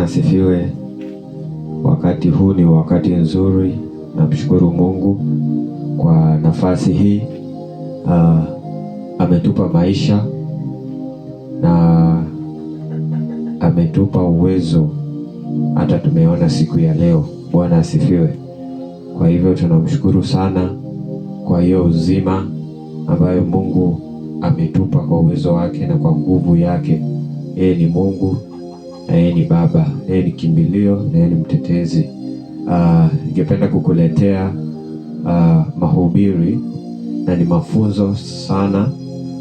asifiwe. Wakati huu ni wakati nzuri. Namshukuru Mungu kwa nafasi hii. Ametupa maisha na ametupa uwezo hata tumeona siku ya leo. Bwana asifiwe. Kwa hivyo tunamshukuru sana kwa hiyo uzima ambayo Mungu ametupa kwa uwezo wake na kwa nguvu yake. Yeye ni Mungu na yeye ni Baba, yeye ni kimbilio na yeye ni mtetezi. Ningependa kukuletea mahubiri na ni mafunzo sana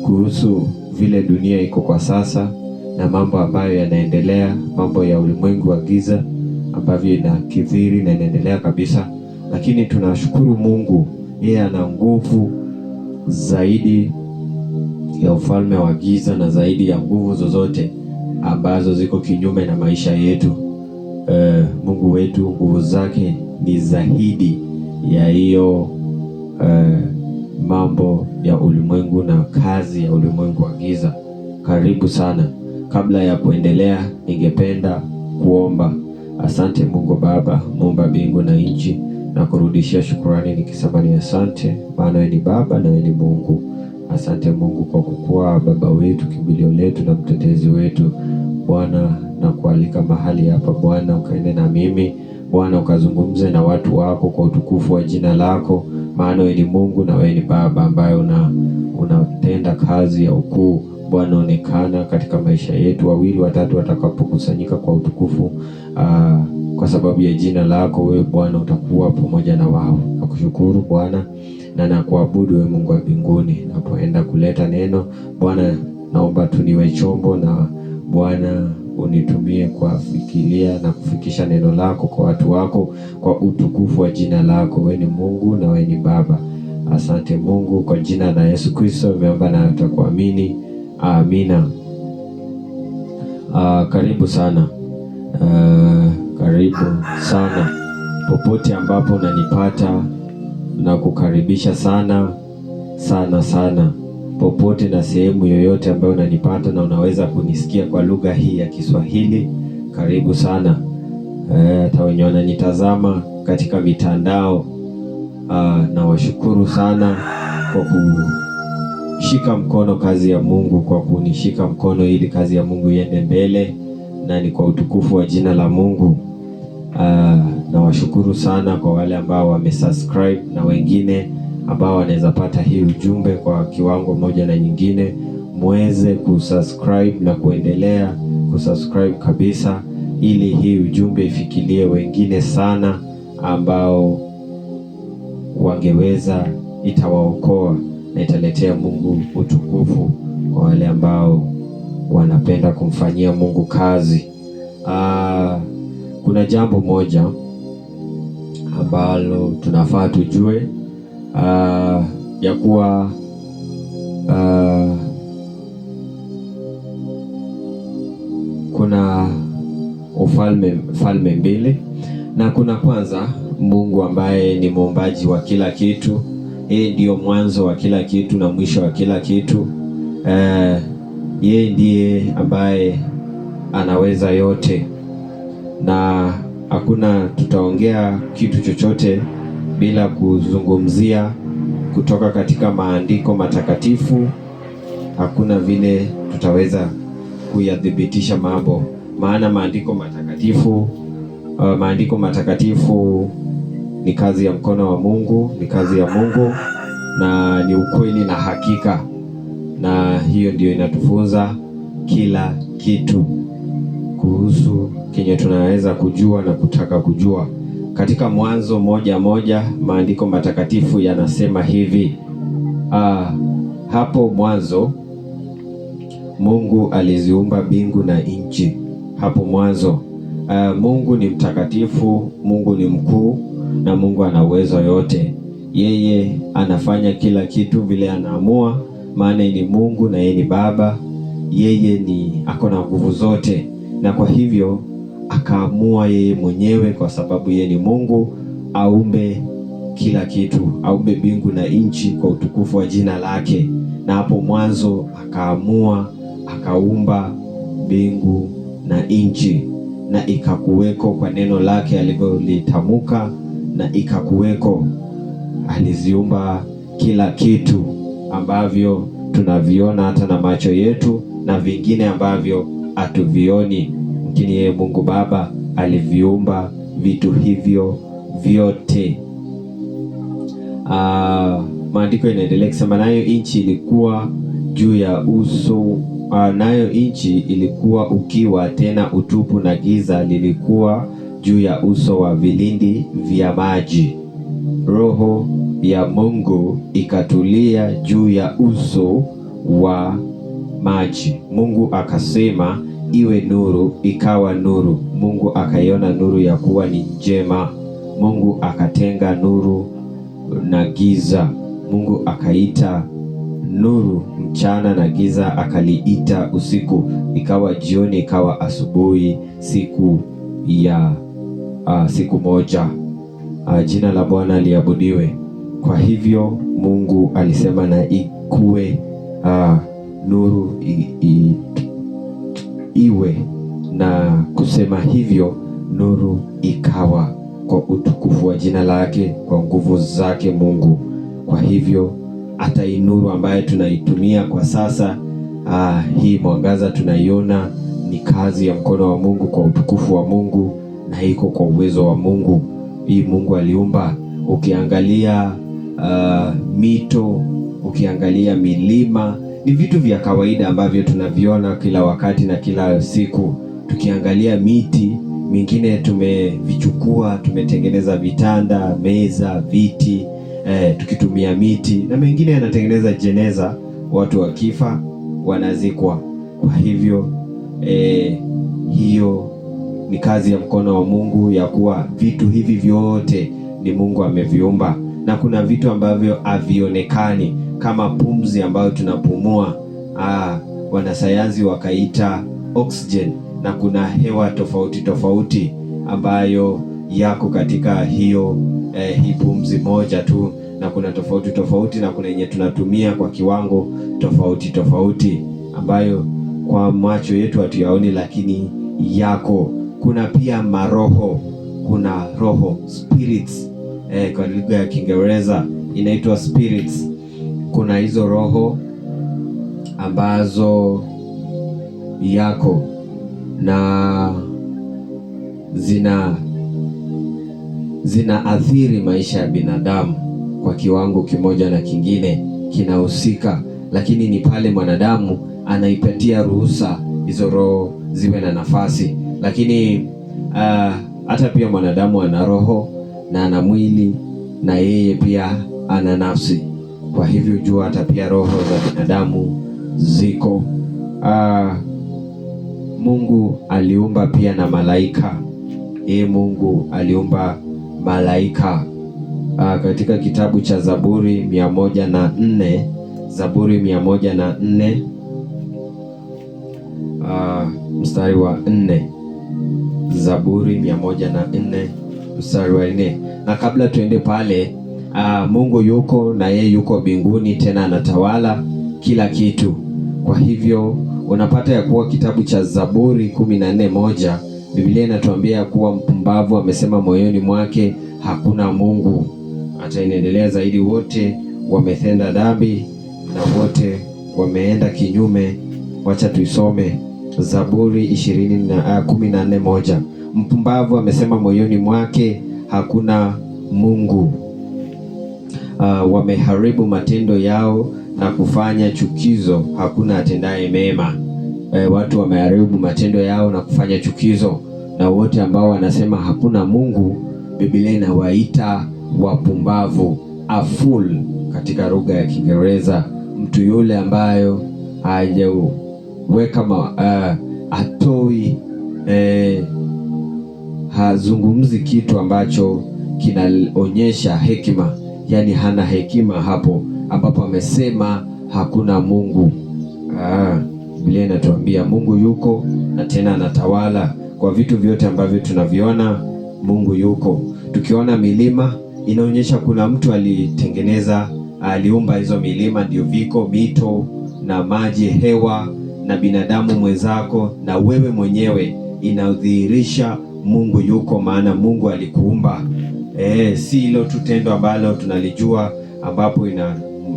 kuhusu vile dunia iko kwa sasa na mambo ambayo yanaendelea, mambo ya ulimwengu wa giza ambavyo inakithiri na inaendelea kabisa. Lakini tunashukuru Mungu, yeye ana nguvu zaidi ya ufalme wa giza na zaidi ya nguvu zozote ambazo ziko kinyume na maisha yetu. Mungu wetu, nguvu zake ni zaidi ya hiyo mambo ya ulimwengu na kazi ya ulimwengu wa giza. Karibu sana. Kabla ya kuendelea, ningependa kuomba. Asante Mungu Baba, muumba mbingu na nchi, na kurudishia shukrani nikisema ni asante, maana wewe ni Baba na wewe ni Mungu. Asante Mungu kwa kukuwa Baba wetu, kimbilio letu na mtetezi wetu. Bwana, na kualika mahali hapa Bwana, ukaende na mimi Bwana, ukazungumze na watu wako kwa utukufu wa jina lako, maana wewe ni Mungu na wewe ni Baba ambaye unatenda kazi ya ukuu. Bwana, onekana katika maisha yetu. 2 watatu watakapokusanyika kwa utukufu kwa sababu ya jina lako, wewe Bwana utakuwa pamoja na wao. Nakushukuru Bwana na nakuabudu wewe Mungu wa mbinguni. Napoenda kuleta neno Bwana, naomba tuniwe chombo na Bwana unitumie kufikiria na kufikisha neno lako kwa watu wako kwa utukufu wa jina lako. Wewe ni Mungu na wewe ni Baba. Asante Mungu, kwa jina la Yesu Kristo nimeomba na nitakuamini. Amina. Karibu sana. Karibu sana popote ambapo unanipata, na kukaribisha sana sana sana popote na sehemu yoyote ambayo unanipata na unaweza kunisikia kwa lugha hii ya Kiswahili. Karibu sana. Hata wenye wananitazama katika mitandao, na washukuru sana kwa kushika mkono kazi ya Mungu, kwa kunishika mkono ili kazi ya Mungu iende mbele, na ni kwa utukufu wa jina la Mungu. Na washukuru sana kwa wale ambao wamesubscribe na wengine ambao wanaweza pata hii ujumbe kwa kiwango moja na nyingine. Muweze kusubscribe na kuendelea kusubscribe kabisa, ili hii ujumbe ifikilie wengine sana ambao wangeweza, itawaokoa na italetea Mungu utukufu kwa wale ambao wanapenda kumfanyia Mungu kazi. Kuna jambo moja ambalo tunafaa tujue, ya kuwa kuna falme mbili, na kuna kwanza Mungu ambaye ni muumbaji wa kila kitu. Yeye ndiyo mwanzo wa kila kitu na mwisho wa kila kitu. Yeye ndiye ambaye anaweza yote, na hakuna tutaongea kitu chochote bila kuzungumzia kutoka katika maandiko matakatifu. Hakuna vile tutaweza kuyadhibitisha mambo, maana maandiko matakatifu ni kazi ya mkono wa Mungu, ni kazi ya Mungu na ni ukweli na hakika, na hiyo ndio inatufunza kila kitu kuhusu kenye tunaweza kujua na kutaka kujua. Katika Mwanzo 1:1 maandiko matakatifu yanasema hivi: hapo mwanzo Mungu aliziumba mbingu na nchi. Hapo mwanzo. Mungu ni mtakatifu, Mungu ni mkuu, na Mungu ana uwezo yote. Yeye anafanya kila kitu vile anaamua, maana ni Mungu na yeye ni Baba. Yeye ako na nguvu zote, na kwa hivyo akaamua yeye mwenyewe, kwa sababu yeye ni Mungu, aumbe kila kitu, aumbe mbingu na nchi kwa utukufu wa jina lake. Na hapo mwanzo akaamua akaumba mbingu na nchi. na ikakuweko kwa neno lake alivyolitamka, na ikakuweko. Aliziumba kila kitu ambavyo tunaviona hata na macho yetu, na vingine ambavyo hatuvioni, lakini yeye Mungu Baba aliviumba vitu hivyo vyote. Maandiko inaendelea kusema, nayo nchi ilikuwa juu ya uso nayo nchi ilikuwa ukiwa tena utupu, na giza lilikuwa juu ya uso wa vilindi vya maji. Roho ya Mungu ikatulia juu ya uso wa maji. Mungu akasema, iwe nuru, ikawa nuru. Mungu akaiona nuru ya kuwa ni njema. Mungu akatenga nuru na giza. Mungu akaita nuru mchana, na giza akaliita usiku. Ikawa jioni, ikawa asubuhi, siku moja. Jina la Bwana liabudiwe. Kwa hivyo Mungu alisema na ikuwe nuru iwe, na kusema hivyo nuru ikawa, kwa utukufu wa jina lake, kwa nguvu zake Mungu. Kwa hivyo hata hii nuru ambayo tunaitumia kwa sasa, hii mwangaza tunaiona, ni kazi ya mkono wa Mungu, kwa utukufu wa Mungu, na iko kwa uwezo wa Mungu. Hii Mungu aliumba. Ukiangalia mito, ukiangalia milima, ni vitu vya kawaida ambavyo tunaviona kila wakati na kila siku. Tukiangalia miti mingine tumevichukua, tumetengeneza vitanda, meza, viti tukitumia miti, na mengine yanatengeneza jeneza, watu wakifa wanazikwa. Kwa hivyo hiyo ni kazi ya mkono wa Mungu, ya kuwa vitu hivi vyote ni Mungu ameviumba. Na kuna vitu ambavyo havionekani kama pumzi ambayo tunapumua, wanasayansi wakaita oxygen, na kuna hewa tofauti tofauti ambayo yako katika hiyo hii pumzi moja tu, na kuna tofauti tofauti, na kuna yenye tunatumia kwa kiwango tofauti tofauti ambayo kwa macho yetu hatuyaoni, lakini yako. Kuna pia maroho, kuna roho, spirits, kwa lugha ya Kiingereza inaitwa spirits. Kuna hizo roho ambazo yako na zinaathiri maisha ya binadamu kwa kiwango kimoja na kingine kinahusika, lakini ni pale mwanadamu anaipatia ruhusa hizo roho ziwe na nafasi. Lakini hata pia mwanadamu ana roho na ana mwili, na yeye pia ana nafsi. Kwa hivyo jua hata pia roho za binadamu ziko. Mungu aliumba pia na malaika. Mungu aliumba malaika. Katika kitabu cha Zaburi 104, Zaburi 104 mstari wa 4. Zaburi 104 mstari wa 4. Na kabla tuende pale, Mungu yuko, na yeye yuko mbinguni, tena anatawala kila kitu. Kwa hivyo unapata ya kuwa kitabu cha Zaburi 14:1, Biblia inatuambia kuwa mpumbavu amesema moyoni mwake hakuna Mungu. Hata inaendelea zaidi, wote wametenda dhambi na wote wameenda kinyume. Wacha tuisome Zaburi 14:1. Mpumbavu amesema moyoni mwake hakuna Mungu. Wameharibu matendo yao na kufanya chukizo, hakuna atendaye mema. Watu wameharibu matendo yao na kufanya chukizo, na wote ambao wanasema hakuna Mungu, Biblia inawaita wapumbavu, a fool katika lugha ya Kiingereza. Mtu yule ambayo hajaweka atoi, hazungumzi kitu ambacho kinaonyesha hekima, yani hana hekima hapo ambapo amesema hakuna Mungu. Biblia inatuambia Mungu yuko, na tena anatawala kwa vitu vyote ambavyo tunaviona. Mungu yuko. Tukiona milima, inaonyesha kuna mtu alitengeneza, aliumba hizo milima, ndio viko mito na maji, hewa, na binadamu mwenzako, na wewe mwenyewe inadhihirisha Mungu yuko, maana Mungu alikuumba. Si hilo tu tendo ambalo tunalijua ambapo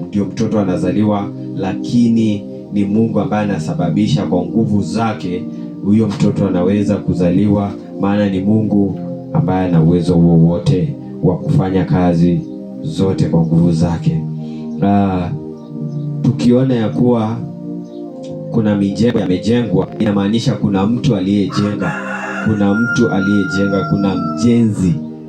ndio mtoto anazaliwa, lakini ni Mungu ambaye anasababisha kwa nguvu zake huyo mtoto anaweza kuzaliwa, maana ni Mungu ambaye ana uwezo wowote wa kufanya kazi zote kwa nguvu zake. Tukiona ya kuwa kuna mijengo yamejengwa, inamaanisha kuna mtu aliyejenga, kuna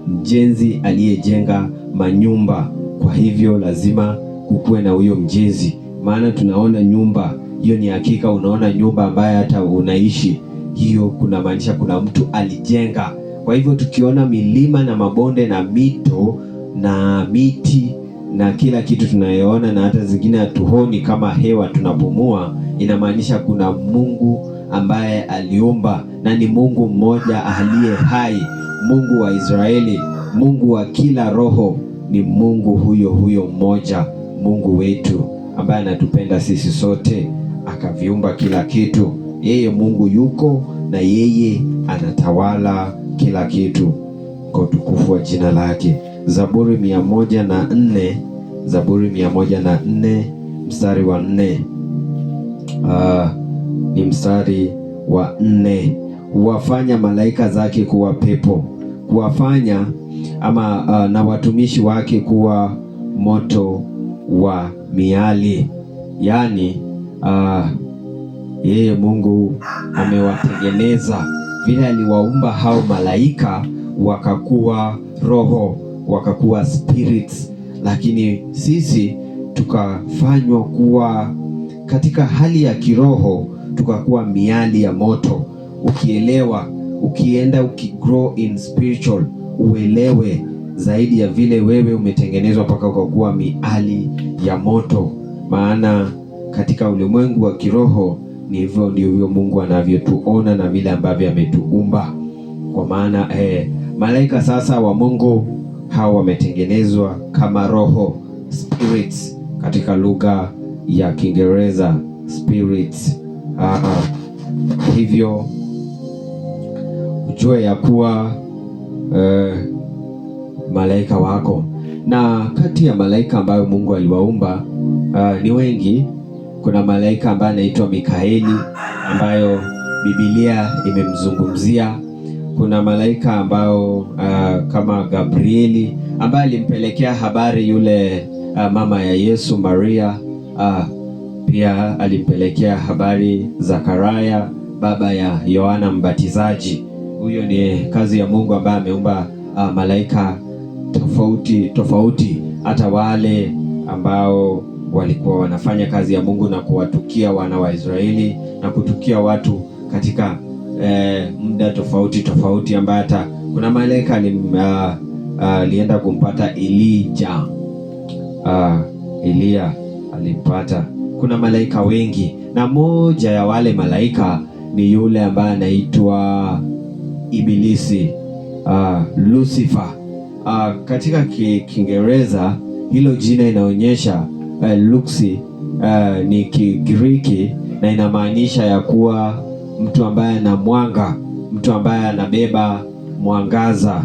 mjenzi aliyejenga manyumba. Kwa hivyo lazima kukuwe na huyo mjenzi, maana tunaona nyumba hiyo, ni hakika unaona nyumba ambayo hata unaishi hiyo, kuna maanisha kuna mtu alijenga. Kwa hivyo tukiona milima na mabonde na mito na miti na kila kitu tunayoona, na hata zingine hatuoni kama hewa tunapumua, inamaanisha kuna Mungu ambaye aliumba, na ni Mungu mmoja aliye hai, Mungu wa Israeli, Mungu wa kila roho, ni Mungu huyo mmoja, Mungu wetu ambaye anatupenda sisi sote, akaviumba kila kitu. Yeye Mungu yuko na yeye anatawala kila kitu kwa utukufu wa jina lake. Zaburi 104 mstari wa 4. Ni mstari wa 4. Huwafanya malaika zake kuwa pepo, huwafanya na watumishi wake kuwa moto wa miali. Yaani yeye Mungu amewatengeneza vile aliwaumba hao malaika, wakakuwa roho, wakakuwa spirits, lakini sisi tukafanywa kuwa katika hali ya kiroho, tukakuwa miali ya moto. Ukielewa, ukienda ukigrow in spiritual, uelewe zaidi ya vile wewe umetengenezwa mpaka ukakuwa miali ya moto, maana katika ulimwengu wa kiroho ni hivyo ndivyo Mungu anavyotuona na vile ambavyo ametuumba. Kwa maana malaika sasa wa Mungu hao wametengenezwa kama roho, spirits katika lugha ya Kiingereza, spirits. Hivyo ujue ya kuwa malaika wako, na kati ya malaika ambayo Mungu aliwaumba ni wengi. Kuna malaika ambaye anaitwa Mikaeli ambayo Biblia imemzungumzia. Kuna malaika ambao kama Gabrieli ambaye alimpelekea habari yule mama ya Yesu, Maria. Pia alimpelekea habari Zakaria, baba ya Yohana Mbatizaji. Huyo ni kazi ya Mungu ambaye ameumba malaika tofauti, hata wale ambao walikuwa wanafanya kazi ya Mungu na kuwatukia wana wa Israeli na kutukia watu katika muda tofauti, ambaye hata kuna malaika alienda kumpata Elia alimpata. Kuna malaika wengi, na moja ya wale malaika ni yule ambaye anaitwa Ibilisi, Lucifer. Katika Kiingereza hilo jina inaonyesha Luxi, ni Kigiriki, na inamaanisha ya kuwa mtu ambaye ana mwanga, mtu ambaye anabeba mwangaza,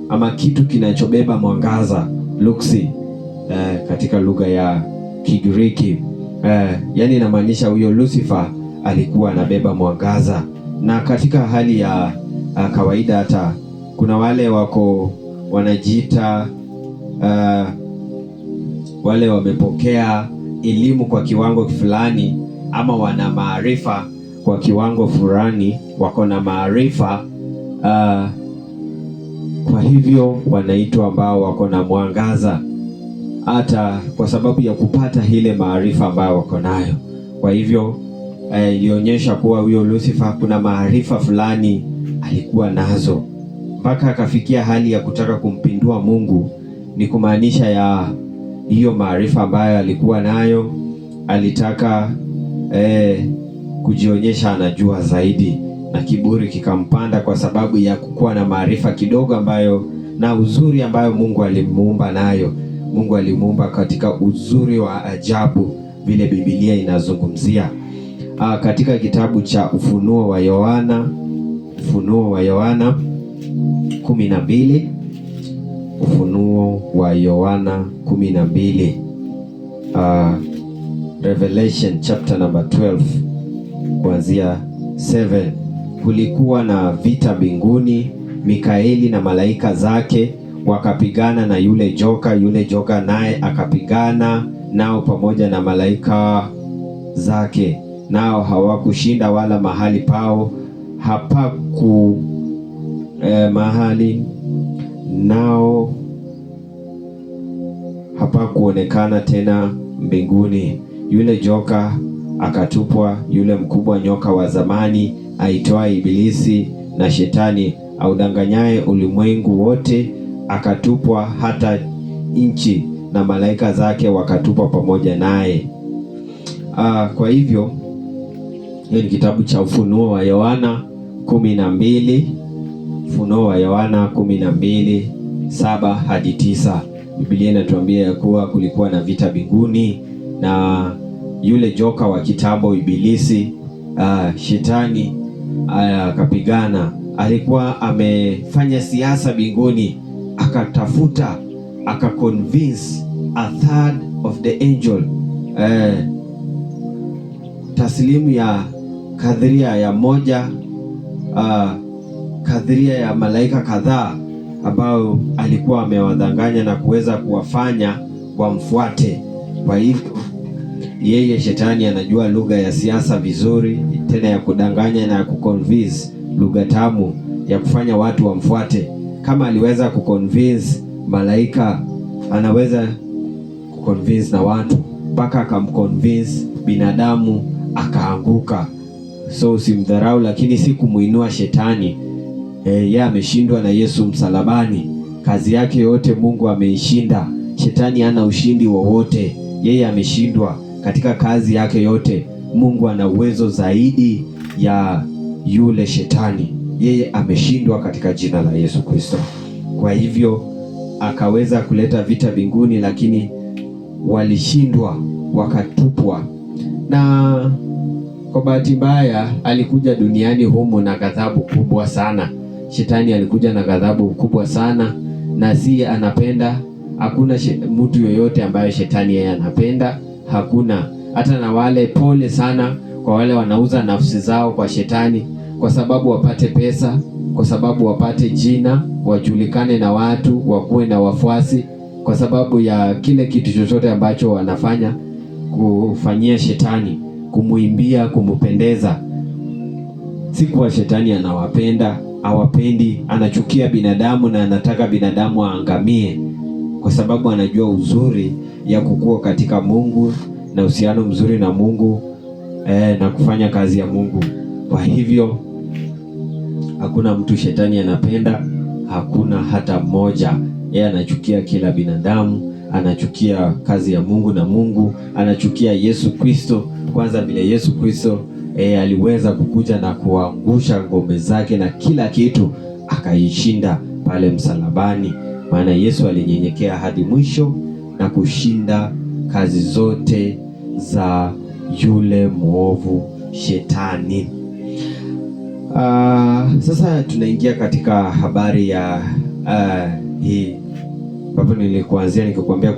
ama kitu kinachobeba mwangaza, Luxi, katika lugha ya Kigiriki. Yani inamaanisha huyo Lucifer alikuwa anabeba mwangaza. Na katika hali ya kawaida, hata kuna wale wanajiita wale wamepokea elimu kwa kiwango fulani, ama wana maarifa kwa kiwango fulani, wako na maarifa, kwa hivyo wanaitwa ambao wako na mwangaza, hata kwa sababu ya kupata ile maarifa ambayo wako nayo. Kwa hivyo ilionyesha kuwa huyo Lucifer kuna maarifa fulani alikuwa nazo, mpaka akafikia hali ya kutaka kumpindua Mungu. Ni kumaanisha ya hiyo maarifa ambayo alikuwa nayo, alitaka kujionyesha anajua zaidi, na kiburi kikampanda kwa sababu ya kukuwa na maarifa kidogo ambayo na uzuri ambayo Mungu alimuumba nayo. Mungu alimuumba katika uzuri wa ajabu vile Biblia inazungumzia. katika kitabu cha Ufunuo wa Yohana 12, Ufunuo wa Yohana 12, Revelation chapter number 12 kuanzia 7. Kulikuwa na vita mbinguni, Mikaeli na malaika zake wakapigana na yule joka naye akapigana nao pamoja na malaika zake, nao hawakushinda, wala mahali pao hapakuonekana tena mbinguni. Yule joka akatupwa, yule mkubwa nyoka wa zamani aitwaye Ibilisi na Shetani, audanganyaye ulimwengu wote, akatupwa hata nchi, na malaika zake wakatupwa pamoja naye. Kwa hivyo hiyo ni kitabu cha Ufunuo wa Yohana 12, Ufunuo wa Yohana 12:7 hadi 9. Biblia inatuambia ya kuwa kulikuwa na vita mbinguni, na yule joka wa kitambo Ibilisi, Shetani, akapigana. Alikuwa amefanya siasa mbinguni, akatafuta, akaconvince a third of the angel, taslimu ya kadhiria ya moja, kadhiria ya malaika kadhaa ambao alikuwa amewadanganya na kuweza kuwafanya wamfuate. Kwa hivyo yeye Shetani anajua lugha ya siasa vizuri, tena ya kudanganya na ya kuconvince, lugha tamu ya kufanya watu wamfuate. Kama aliweza kuconvince malaika, anaweza kuconvince na watu, mpaka akamconvince binadamu akaanguka. So usimdharau, lakini si kumuinua Shetani. Yeye ameshindwa na Yesu msalabani. Kazi yake yote Mungu ameishinda. Shetani hana ushindi wowote. Yeye ameshindwa katika kazi yake yote. Mungu ana uwezo zaidi ya yule Shetani. Yeye ameshindwa katika jina la Yesu Kristo. Kwa hivyo akaweza kuleta vita mbinguni, lakini walishindwa, wakatupwa. Na kwa bahati mbaya alikuja duniani humu na ghadhabu kubwa sana. Shetani alikuja na ghadhabu kubwa sana, na si anapenda. Hakuna mtu yoyote ambaye Shetani yeye anapenda, hakuna. Hata na wale, pole sana kwa wale wanauza nafsi zao kwa Shetani, kwa sababu wapate pesa, kwa sababu wapate jina, wajulikane na watu, wakuwe na wafuasi, kwa sababu ya kile kitu chochote ambacho wanafanya kufanyia Shetani, kumuimbia, kumupendeza. Si kuwa Shetani anawapenda, hawapendi. Anachukia binadamu na anataka binadamu aangamie, kwa sababu anajua uzuri ya kukua katika Mungu na uhusiano mzuri na Mungu, na kufanya kazi ya Mungu. Kwa hivyo hakuna mtu Shetani anapenda, hakuna hata mmoja. Yeye anachukia kila binadamu, anachukia kazi ya Mungu, na Mungu anachukia Yesu Kristo. Kwanza vile Yesu Kristo aliweza kukuja na kuangusha ngome zake na kila kitu, akaishinda pale msalabani. Maana Yesu alinyenyekea hadi mwisho na kushinda kazi zote za yule mwovu Shetani. Sasa tunaingia katika habari ya hii ambapo nilikuanzia nikikwambia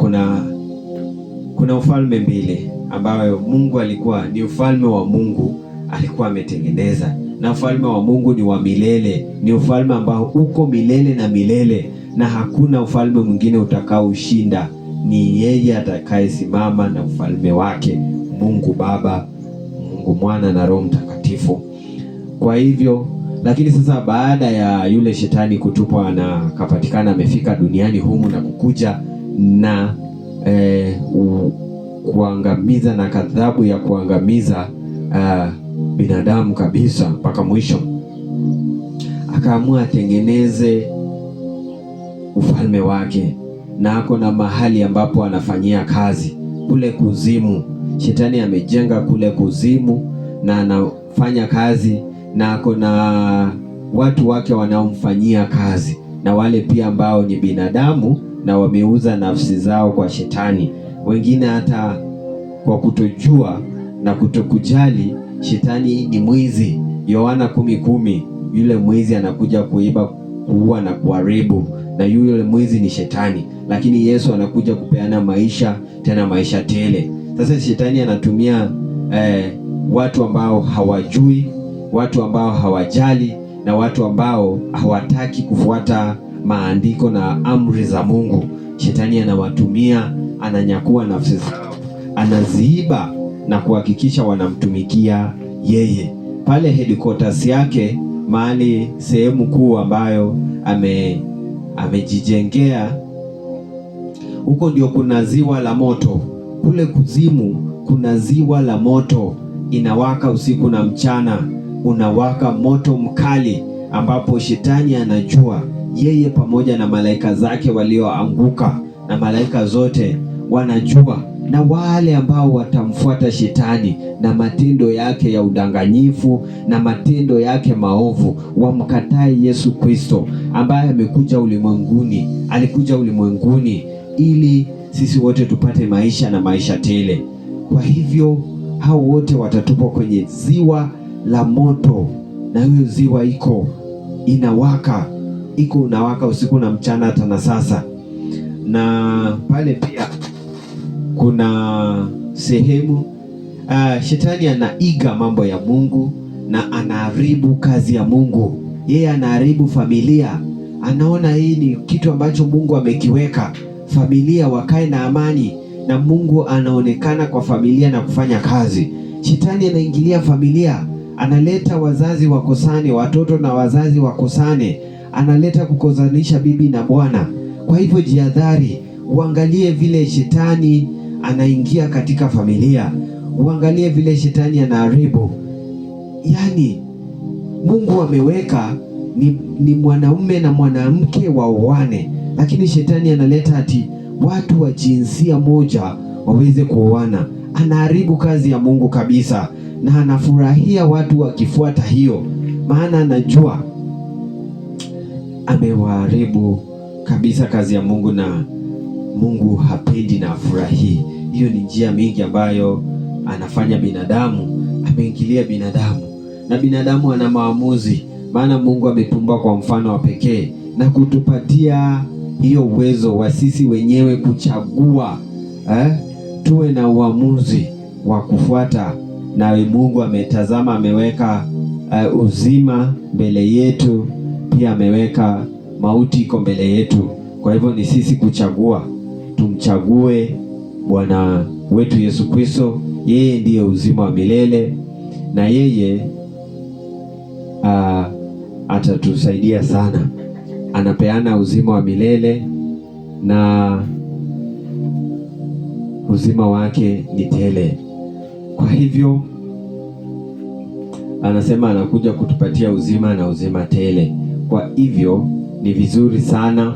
kuna ufalme mbili ambayo Mungu alikuwa ni ufalme wa Mungu alikuwa ametengeneza, na ufalme wa Mungu ni wa milele, ni ufalme ambao uko milele na milele, na hakuna ufalme mwingine utakaoushinda. Ni yeye atakayesimama na ufalme wake, Mungu Baba, Mungu Mwana na Roho Mtakatifu. Kwa hivyo, lakini sasa baada ya yule Shetani kutupwa na kapatikana amefika duniani humu na kukuja na kuangamiza na kadhabu ya kuangamiza binadamu kabisa mpaka mwisho, akaamua atengeneze ufalme wake, na ako na mahali ambapo anafanyia kazi kule kuzimu. Shetani amejenga kule kuzimu na anafanya kazi, na ako na watu wake wanaomfanyia kazi, na wale pia ambao ni binadamu na wameuza nafsi zao kwa Shetani. Wengine hata kwa kutojua na kutokujali Shetani ni mwizi. Yohana 10:10, yule mwizi anakuja kuiba, kuua na kuharibu, na yule mwizi ni Shetani. Lakini Yesu anakuja kupeana maisha, tena maisha tele. Sasa Shetani anatumia watu ambao hawajui, watu ambao hawajali, na watu ambao hawataki kufuata maandiko na amri za Mungu. Shetani anawatumia, ananyakua nafsi zao, anaziiba na kuhakikisha wanamtumikia yeye. Pale headquarters yake, mahali sehemu kuu ambayo amejijengea, huko ndio kuna ziwa la moto. Kule kuzimu kuna ziwa la moto, inawaka usiku na mchana, unawaka moto mkali, ambapo Shetani anajua yeye pamoja na malaika zake walioanguka, na malaika zote wanajua, na wale ambao watamfuata Shetani na matendo yake ya udanganyifu na matendo yake maovu, wamkatai Yesu Kristo ambaye amekuja ulimwenguni. Alikuja ulimwenguni ili sisi wote tupate maisha na maisha tele. Kwa hivyo hao wote watatupwa kwenye ziwa la moto, na hiyo ziwa unawaka usiku na mchana, hata na sasa. Na pale pia kuna sehemu Shetani anaiga mambo ya Mungu na anaharibu kazi ya Mungu. Yeye anaharibu familia. Anaona hii ni kitu ambacho Mungu amekiweka, familia wakae na amani, na Mungu anaonekana kwa familia na kufanya kazi. Shetani anaingilia familia, analeta wazazi wakosane, watoto na wazazi wakosane, analeta kukozanisha bibi na bwana. Kwa hivyo jihadhari, uangalie vile Shetani anaingia katika familia, uangalie vile Shetani anaharibu. Yaani Mungu ameweka ni mwanaume na mwanamke waoane, lakini Shetani analeta ati watu wa jinsia moja waweze kuoana. Anaharibu kazi ya Mungu kabisa, na anafurahia watu wakifuata hiyo, maana anajua amewaharibu kabisa kazi ya Mungu, na Mungu hapendi na afurahii. Hiyo ni njia mingi ambayo anafanya binadamu, ameingilia binadamu, na binadamu ana maamuzi, maana Mungu ametumba kwa mfano wa pekee na kutupatia hiyo uwezo wa sisi wenyewe kuchagua, tuwe na uamuzi wa kufuata. Na Mungu ametazama, ameweka uzima mbele yetu, pia ameweka mauti iko mbele yetu. Kwa hivyo ni sisi kuchagua, tumchague Bwana wetu Yesu Kristo. Yeye ndiye uzima wa milele, na yeye atatusaidia sana. Anapeana uzima wa milele, na uzima wake ni tele. Kwa hivyo anasema anakuja kutupatia uzima na uzima tele. Kwa hivyo ni vizuri sana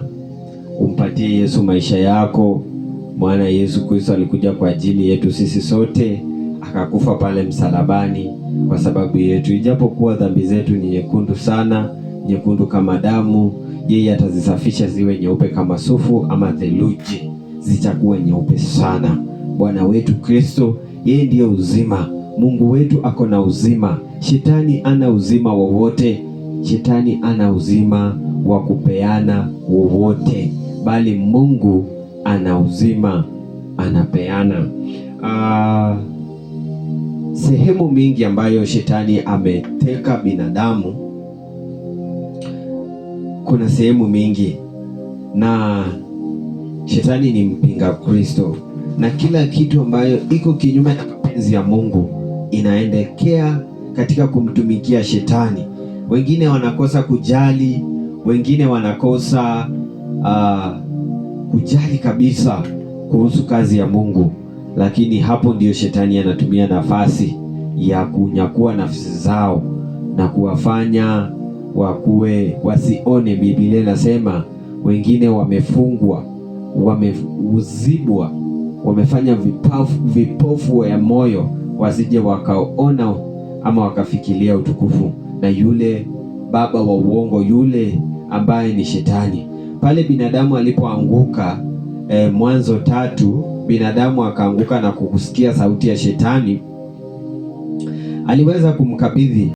umpatie Yesu maisha yako, maana Yesu Kristo alikuja kwa ajili yetu sisi sote, akakufa pale msalabani kwa sababu yetu. Ijapokuwa dhambi zetu ni nyekundu sana, nyekundu kama damu, yeye atazisafisha ziwe nyeupe kama sufu ama theluji, zitakuwa nyeupe sana. Bwana wetu Kristo, yeye ndiyo uzima. Mungu wetu ako na uzima. Shetani ana uzima wowote. Shetani ana uzima wa kupeana wowote, bali Mungu ana uzima, anapeana. Sehemu mingi ambayo Shetani ameteka binadamu, kuna sehemu mingi, na Shetani ni mpinga Kristo, na kila kitu ambayo iko kinyume na mapenzi ya Mungu inaendekea katika kumtumikia Shetani. Wengine wanakosa kujali, wengine wanakosa kujali kabisa kuhusu kazi ya Mungu, lakini hapo ndio Shetani anatumia nafasi ya kunyakua nafsi zao na kuwafanya wasione. Biblia inasema wengine wamefungwa, wameuzibwa, wamefanya vipofu ya moyo, wasije wakaona ama wakafikiria utukufu na yule baba wa uongo, yule ambaye ni Shetani. Pale binadamu alipoanguka, Mwanzo 3, binadamu akaanguka na kukusikia sauti ya Shetani, aliweza kumkabidhi